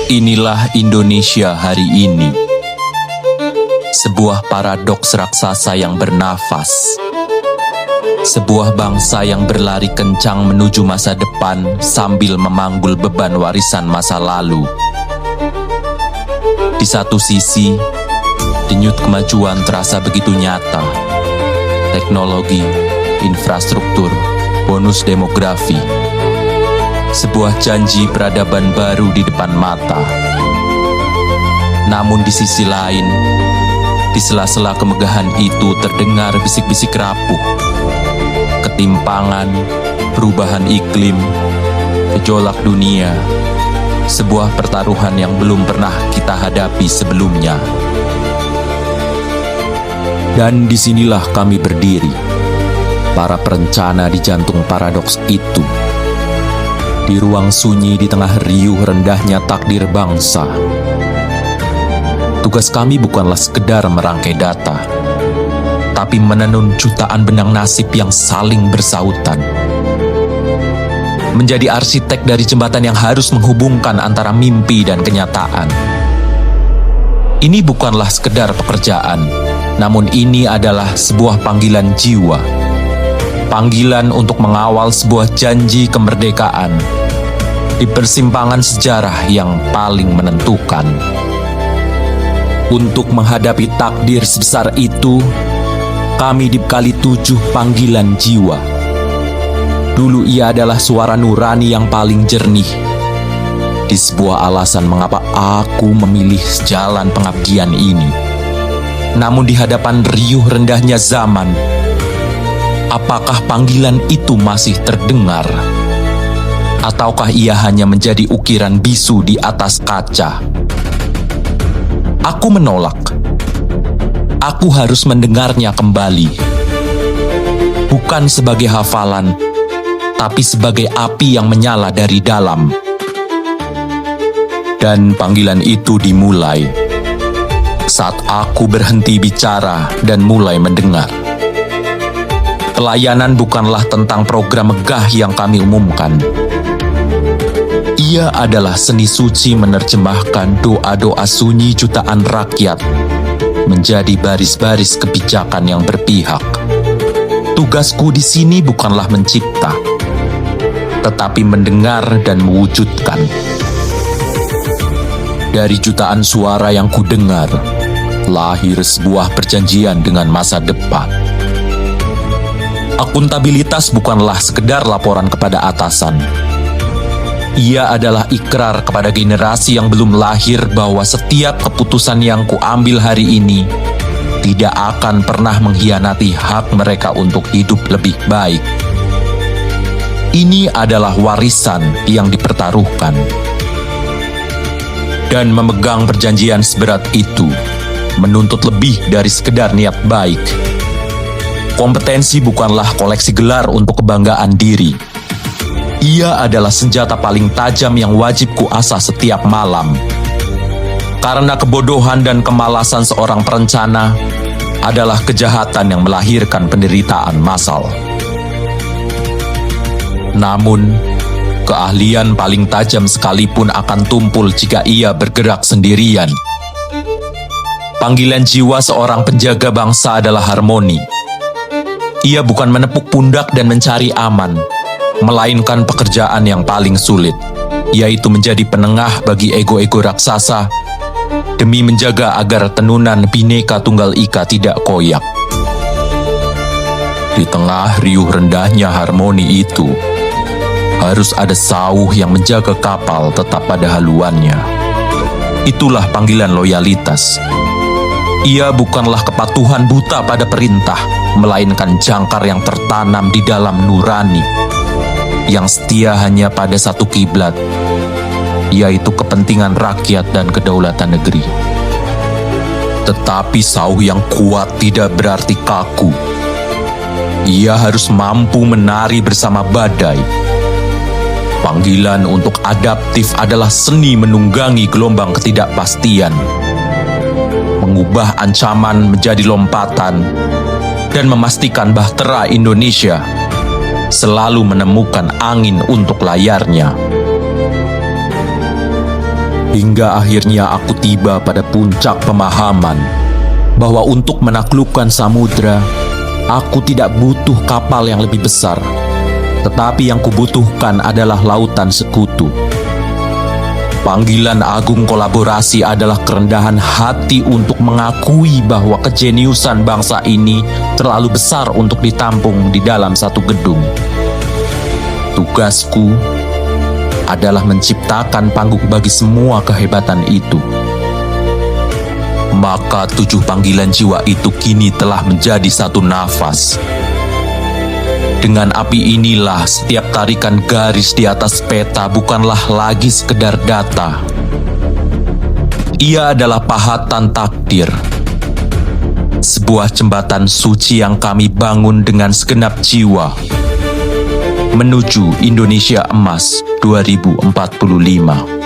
Inilah Indonesia hari ini. Sebuah paradoks raksasa yang bernafas. Sebuah bangsa yang berlari kencang menuju masa depan sambil memanggul beban warisan masa lalu. Di satu sisi, denyut kemajuan terasa begitu nyata. Teknologi, infrastruktur, bonus demografi. Sebuah janji peradaban baru di depan mata. Namun di sisi lain, di sela-sela kemegahan itu terdengar bisik-bisik rapuh. Ketimpangan, perubahan iklim, gejolak dunia, sebuah pertaruhan yang belum pernah kita hadapi sebelumnya. Dan disinilah kami berdiri, para perencana di jantung paradoks itu. Di ruang sunyi di tengah riuh rendahnya takdir bangsa. Tugas kami bukanlah sekedar merangkai data, tapi menenun jutaan benang nasib yang saling bersautan. Menjadi arsitek dari jembatan yang harus menghubungkan antara mimpi dan kenyataan. Ini bukanlah sekedar pekerjaan, namun ini adalah sebuah panggilan jiwa. Panggilan untuk mengawal sebuah janji kemerdekaan di persimpangan sejarah yang paling menentukan. Untuk menghadapi takdir sebesar itu, kami dibekali 7 panggilan jiwa. Dulu ia adalah suara nurani yang paling jernih. Di sebuah alasan mengapa aku memilih jalan pengabdian ini. Namun di hadapan riuh rendahnya zaman, apakah panggilan itu masih terdengar? Ataukah ia hanya menjadi ukiran bisu di atas kaca? Aku menolak. Aku harus mendengarnya kembali. Bukan sebagai hafalan, tapi sebagai api yang menyala dari dalam. Dan panggilan itu dimulai saat aku berhenti bicara dan mulai mendengar. Pelayanan bukanlah tentang program megah yang kami umumkan. Ia adalah seni suci menerjemahkan doa-doa sunyi jutaan rakyat menjadi baris-baris kebijakan yang berpihak. Tugasku di sini bukanlah mencipta, tetapi mendengar dan mewujudkan. Dari jutaan suara yang kudengar, lahir sebuah perjanjian dengan masa depan. Akuntabilitas bukanlah sekedar laporan kepada atasan. Ia adalah ikrar kepada generasi yang belum lahir bahwa setiap keputusan yang kuambil hari ini tidak akan pernah mengkhianati hak mereka untuk hidup lebih baik. Ini adalah warisan yang dipertaruhkan. Dan memegang perjanjian seberat itu menuntut lebih dari sekedar niat baik. Kompetensi bukanlah koleksi gelar untuk kebanggaan diri. Ia adalah senjata paling tajam yang wajib kuasah setiap malam. Karena kebodohan dan kemalasan seorang perencana adalah kejahatan yang melahirkan penderitaan massal. Namun, keahlian paling tajam sekalipun akan tumpul jika ia bergerak sendirian. Panggilan jiwa seorang penjaga bangsa adalah harmoni. Ia bukan menepuk pundak dan mencari aman, melainkan pekerjaan yang paling sulit, yaitu menjadi penengah bagi ego-ego raksasa demi menjaga agar tenunan Bhinneka Tunggal Ika tidak koyak. Di tengah riuh rendahnya harmoni itu, harus ada sauh yang menjaga kapal tetap pada haluannya. Itulah panggilan loyalitas. Ia bukanlah kepatuhan buta pada perintah, melainkan jangkar yang tertanam di dalam nurani, yang setia hanya pada satu kiblat, yaitu kepentingan rakyat dan kedaulatan negeri. Tetapi sauh yang kuat tidak berarti kaku. Ia harus mampu menari bersama badai. Panggilan untuk adaptif adalah seni menunggangi gelombang ketidakpastian, mengubah ancaman menjadi lompatan, dan memastikan bahtera Indonesia selalu menemukan angin untuk layarnya. Hingga akhirnya aku tiba pada puncak pemahaman bahwa untuk menaklukkan samudra, aku tidak butuh kapal yang lebih besar, tetapi yang kubutuhkan adalah lautan sekutu. Panggilan agung kolaborasi adalah kerendahan hati untuk mengakui bahwa kejeniusan bangsa ini terlalu besar untuk ditampung di dalam satu gedung. Tugasku adalah menciptakan panggung bagi semua kehebatan itu. Maka 7 panggilan jiwa itu kini telah menjadi satu nafas. Dengan api inilah setiap tarikan garis di atas peta bukanlah lagi sekedar data. Ia adalah pahatan takdir. Sebuah jembatan suci yang kami bangun dengan segenap jiwa menuju Indonesia Emas 2045.